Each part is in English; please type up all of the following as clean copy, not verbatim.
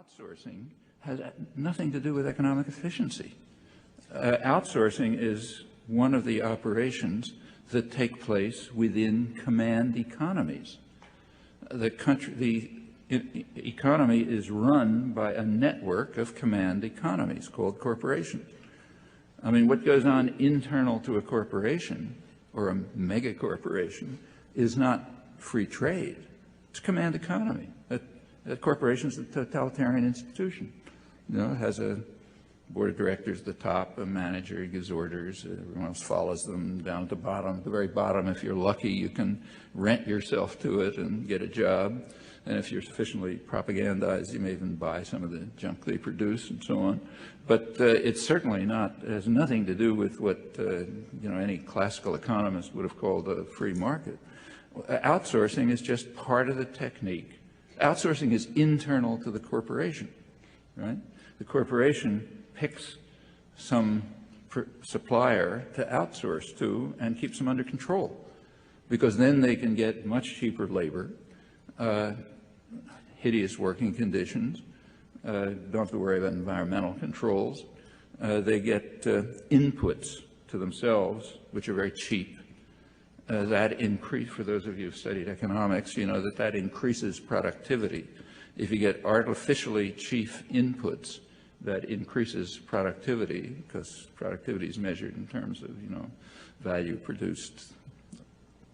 outsourcing has nothing to do with economic efficiency. Outsourcing is one of the operations that take place within command economies. The economy is run by a network of command economies called corporations. I mean, what goes on internal to a corporation or a mega corporation is not free trade. It's command economy. A corporation is a totalitarian institution. You know, it has a board of directors at the top, a manager, he gives orders, everyone else follows them down at the bottom. At the very bottom, if you're lucky, you can rent yourself to it and get a job. And if you're sufficiently propagandized, you may even buy some of the junk they produce and so on. But it's certainly not, it has nothing to do with what any classical economist would have called a free market. Outsourcing is just part of the technique. Outsourcing is internal to the corporation, right? The corporation picks some supplier to outsource to and keeps them under control, because then they can get much cheaper labor, hideous working conditions, don't have to worry about environmental controls. They get inputs to themselves, which are very cheap. That increase, for those of you who've studied economics, you know that increases productivity. If you get artificially cheap inputs, that increases productivity, because productivity is measured in terms of, value produced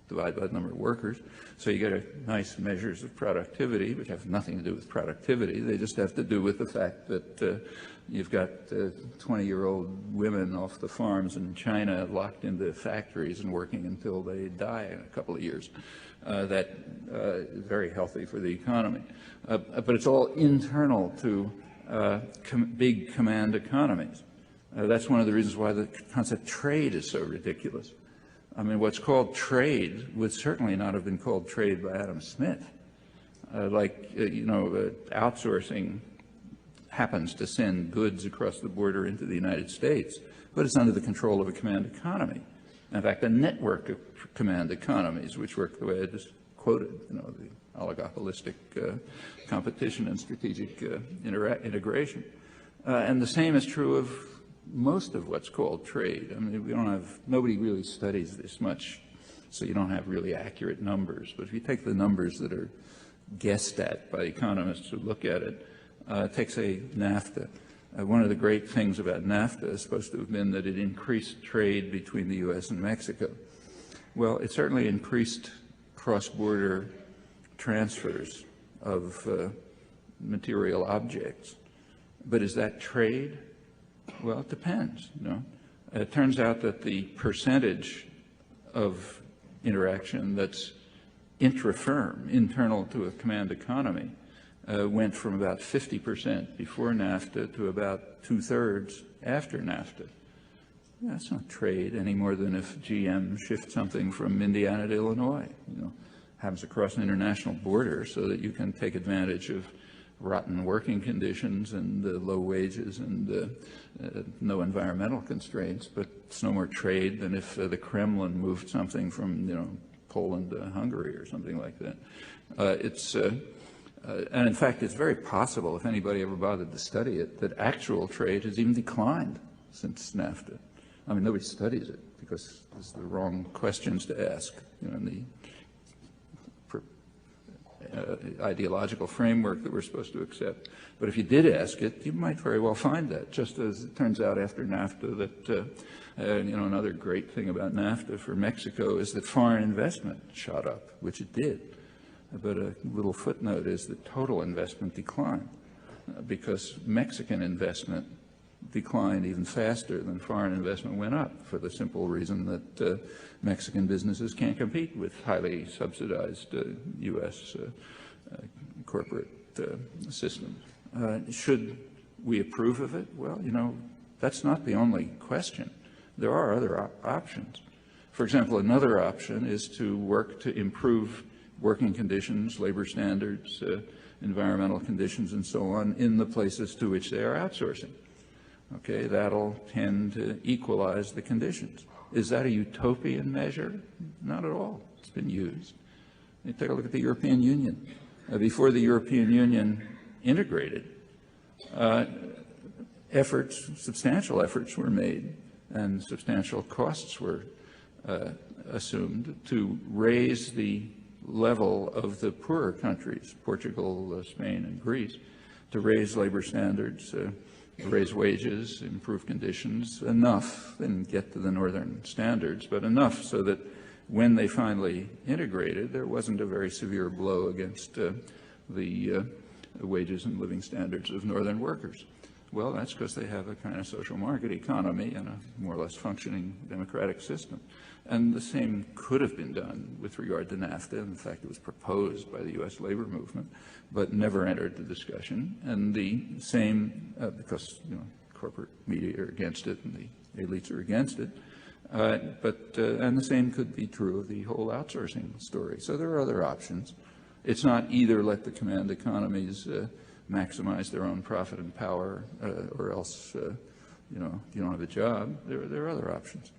divided by the number of workers. So you get nice measures of productivity, which have nothing to do with productivity. They just have to do with the fact that you've got 20-year-old women off the farms in China locked into factories and working until they die in a couple of years. That is very healthy for the economy. But it's all internal to big command economies. That's one of the reasons why the concept trade is so ridiculous. I mean, what's called trade would certainly not have been called trade by Adam Smith. Outsourcing happens to send goods across the border into the United States, but it's under the control of a command economy. In fact, a network of command economies, which work the way I just quoted, the oligopolistic competition and strategic integration. And the same is true of most of what's called trade. I mean, nobody really studies this much, so you don't have really accurate numbers. But if you take the numbers that are guessed at by economists who look at it, take, say, NAFTA. One of the great things about NAFTA is supposed to have been that it increased trade between the U.S. and Mexico. Well, it certainly increased cross-border transfers of material objects. But is that trade? Well, it depends. It turns out that the percentage of interaction that's intra-firm, internal to a command economy, went from about 50% before NAFTA to about 2/3 after NAFTA. That's not trade any more than if GM shifts something from Indiana to Illinois. Happens across an international border so that you can take advantage of rotten working conditions and low wages and no environmental constraints, but it's no more trade than if the Kremlin moved something from Poland to Hungary or something like that. And in fact, it's very possible, if anybody ever bothered to study it, that actual trade has even declined since NAFTA. I mean, nobody studies it because it's the wrong questions to ask in the ideological framework that we're supposed to accept. But if you did ask it, you might very well find that, just as it turns out after NAFTA that, another great thing about NAFTA for Mexico is that foreign investment shot up, which it did. But a little footnote is that total investment declined because Mexican investment declined even faster than foreign investment went up, for the simple reason that Mexican businesses can't compete with highly subsidized U.S. Corporate systems. Should we approve of it? Well, that's not the only question. There are other options. For example, another option is to work to improve working conditions, labor standards, environmental conditions, and so on in the places to which they are outsourcing. Okay, that'll tend to equalize the conditions. Is that a utopian measure? Not at all. It's been used. You take a look at the European Union. Before the European Union integrated, substantial efforts were made and substantial costs were assumed to raise the level of the poorer countries, Portugal, Spain, and Greece, to raise labor standards, raise wages, improve conditions, enough, and get to the northern standards, but enough so that when they finally integrated, there wasn't a very severe blow against the wages and living standards of northern workers. Well, that's because they have a kind of social market economy and a more or less functioning democratic system. And the same could have been done with regard to NAFTA. In fact, it was proposed by the U.S. labor movement, but never entered the discussion. And the same, because corporate media are against it and the elites are against it. And the same could be true of the whole outsourcing story. So there are other options. It's not either let the command economies maximize their own profit and power, or else you don't have a job. There are other options.